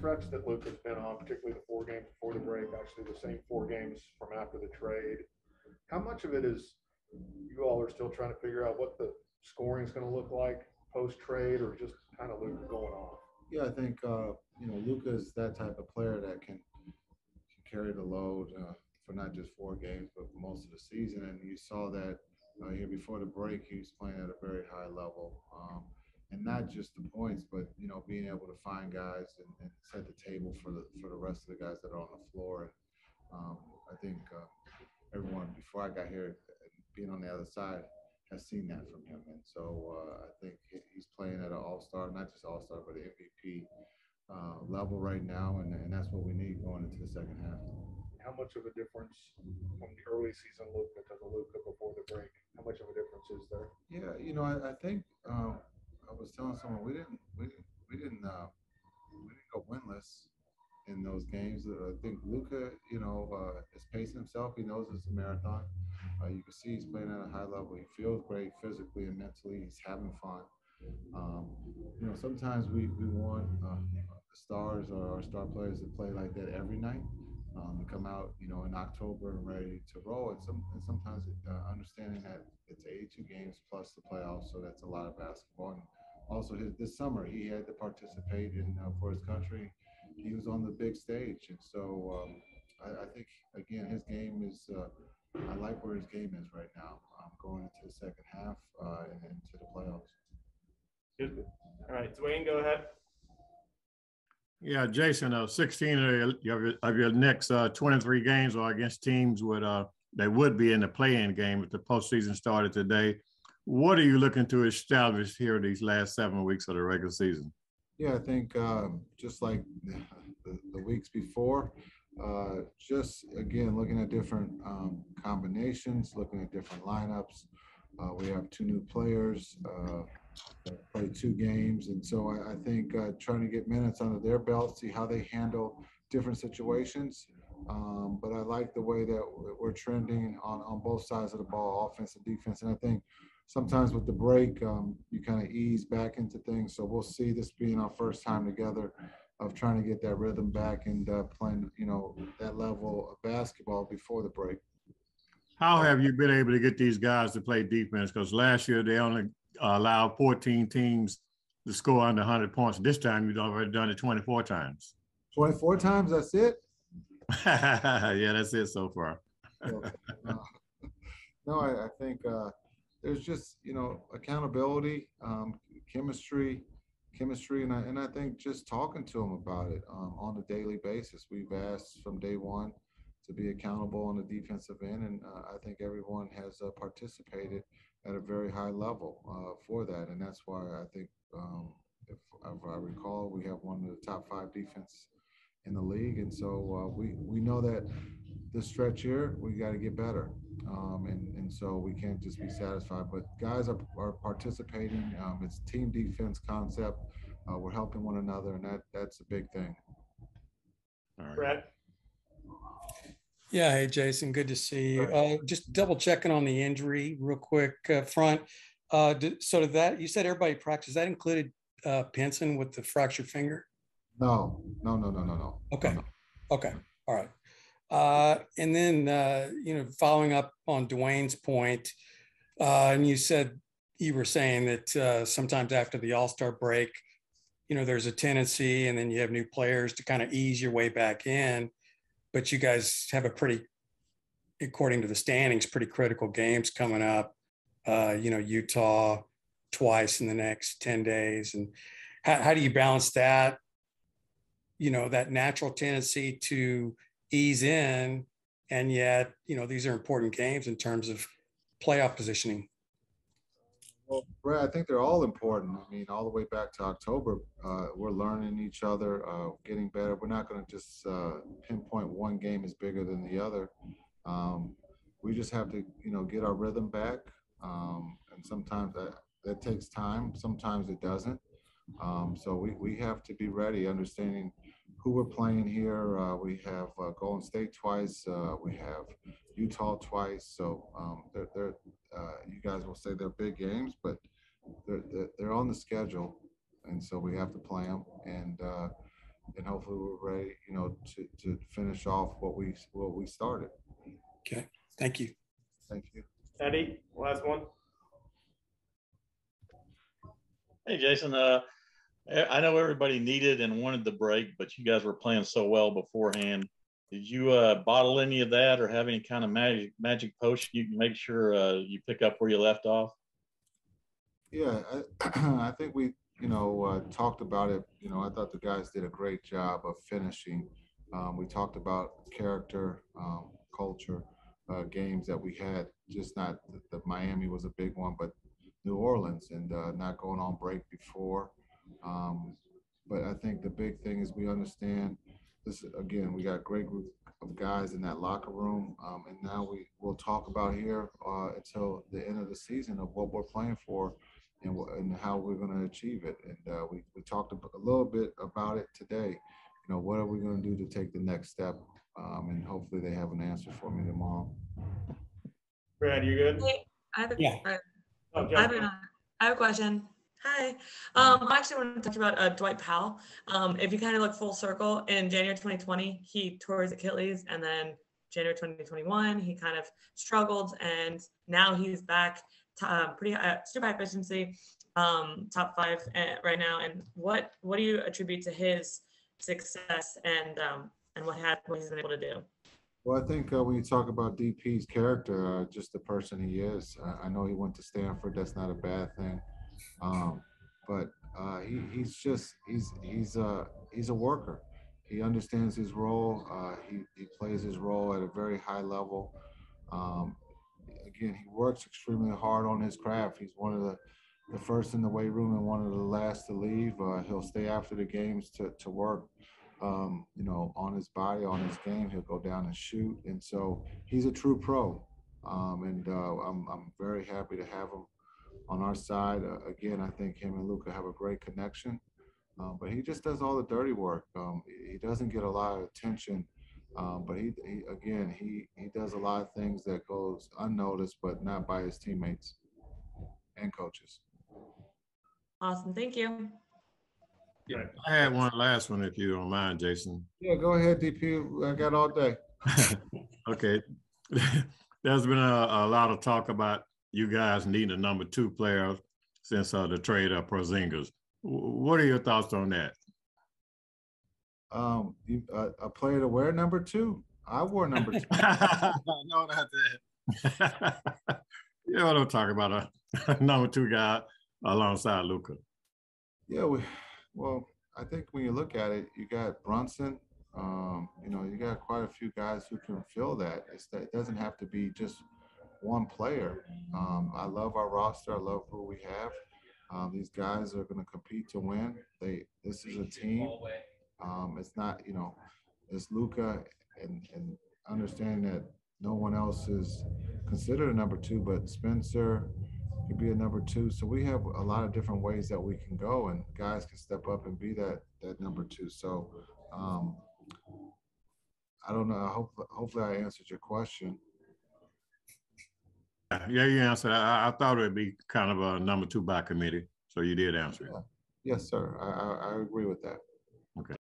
stretch that Luka's been on, particularly the 4 games before the break, actually the same 4 games from after the trade, how much of it is you all are still trying to figure out what the scoring is going to look like post-trade, or just kind of Luka going off? Yeah, I think Luka is that type of player that can carry the load for not just 4 games, but for most of the season. And you saw that here before the break, he was playing at a very high level, and not just the points, but being able to find guys and set the table for the rest of the guys that are on the floor. And I think everyone before I got here, being on the other side, has seen that from him. And so I think he's playing at an all-star, not just all-star, but an MVP level right now, and that's what we need going into the second half. How much of a difference from the early season Luka to the Luka before the break? How much of a difference is there? Yeah, I think I was telling someone we didn't go winless in those games. I think Luka, is pacing himself. He knows it's a marathon. You can see he's playing at a high level. He feels great physically and mentally. He's having fun. Sometimes we want the stars or our star players to play like that every night, to come out, in October and ready to roll. And sometimes understanding that it's 82 games plus the playoffs, so that's a lot of basketball. And also this summer he had to participate in for his country. He was on the big stage, and so I think again his game is. I like where his game is right now. Going into the second half and into the playoffs. Good. All right, Dwayne, go ahead. Yeah, Jason, 16 of your next 23 games are against teams that would be in the play-in game if the postseason started today. What are you looking to establish here these last 7 weeks of the regular season? Yeah, I think just like the weeks before, just again looking at different combinations, looking at different lineups. We have 2 new players that played 2 games, and so I think trying to get minutes under their belt, see how they handle different situations. But I like the way that we're trending on both sides of the ball, offense and defense. And I think sometimes with the break, you kind of ease back into things. So we'll see this being our first time together of trying to get that rhythm back and playing, that level of basketball before the break. How have you been able to get these guys to play defense? Because last year they only allowed 14 teams to score under 100 points. This time you've already done it 24 times. 24 times, that's it? Yeah, that's it so far. No, I think there's just, accountability, chemistry, and I think just talking to them about it on a daily basis. We've asked from day one to be accountable on the defensive end, and I think everyone has participated at a very high level for that, and that's why I think, if I recall, we have one of the top 5 defense in the league, and so we know that this stretch here we got to get better, and so we can't just be satisfied. But guys are participating. It's team defense concept. We're helping one another, and that's a big thing. All right. Brett? Yeah, hey Jason, good to see you. Just double checking on the injury real quick front. So did that, you said everybody practiced, that included Pinson with the fractured finger? No. Okay. No. Okay. All right. And then, following up on Dwayne's point, and you were saying that sometimes after the All-Star break, there's a tendency, and then you have new players to kind of ease your way back in. But you guys have according to the standings, pretty critical games coming up. Utah twice in the next 10 days. And how do you balance that, that natural tendency to ease in, and yet, these are important games in terms of playoff positioning? Well, Brad, I think they're all important. I mean, all the way back to October, we're learning each other, getting better. We're not going to just pinpoint one game is bigger than the other. We just have to, get our rhythm back. And sometimes that takes time. Sometimes it doesn't. So we have to be ready, understanding who we're playing here. We have Golden State twice. We have Utah twice. So they're you guys will say they're big games, but they're on the schedule, and so we have to play them. And hopefully we're ready, to finish off what we started. Okay, thank you. Thank you. Eddie, last one. Hey, Jason. I know everybody needed and wanted the break, but you guys were playing so well beforehand. Did you bottle any of that or have any kind of magic potion you can make sure you pick up where you left off? Yeah, I think we, talked about it. I thought the guys did a great job of finishing. We talked about character, culture, games that we had. Just not the Miami was a big one, but New Orleans and not going on break before. But I think the big thing is we understand this. Again, we got a great group of guys in that locker room, and now we'll talk about here until the end of the season of what we're playing for and how we're going to achieve it. And we talked a little bit about it today. What are we going to do to take the next step? And hopefully they have an answer for me tomorrow. Brad, you good? Hey, I have a, Yeah. I have a question. Hi. I actually want to talk about Dwight Powell. If you kind of look full circle, in January 2020, he tore his Achilles, and then January 2021, he kind of struggled, and now he's back to pretty super high efficiency, top 5 right now. And what do you attribute to his success and what he's been able to do? Well, I think when you talk about DP's character, just the person he is, I know he went to Stanford. That's not a bad thing, but he's a worker. He understands his role. He plays his role at a very high level. Again, he works extremely hard on his craft. He's one of the first in the weight room and one of the last to leave. He'll stay after the games to work. On his body, on his game, he'll go down and shoot, and so he's a true pro. I'm very happy to have him on our side. Again, I think him and Luka have a great connection, but he just does all the dirty work. He doesn't get a lot of attention, but he does a lot of things that goes unnoticed, but not by his teammates and coaches. Awesome, thank you. Yeah, I had one last one, if you don't mind, Jason. Yeah, go ahead, DP. I got all day. Okay. There's been a lot of talk about you guys needing a number 2 player since the trade of Porzingis. What are your thoughts on that? A player to wear number 2. I wore number 2. No, not that. You don't talk about a number 2 guy alongside Luka. Yeah, well, I think when you look at it, you got Brunson. You got quite a few guys who can fill that. It doesn't have to be just one player. I love our roster. I love who we have. These guys are going to compete to win. This is a team. It's not, it's Luka and understanding that no one else is considered a number 2, but Spencer could be a number 2. So we have a lot of different ways that we can go, and guys can step up and be that number 2. So I don't know. Hopefully I answered your question. Yeah, you answered. I thought it would be kind of a number 2 by committee. So you did answer it. Yeah. Yes, sir. I agree with that. Okay.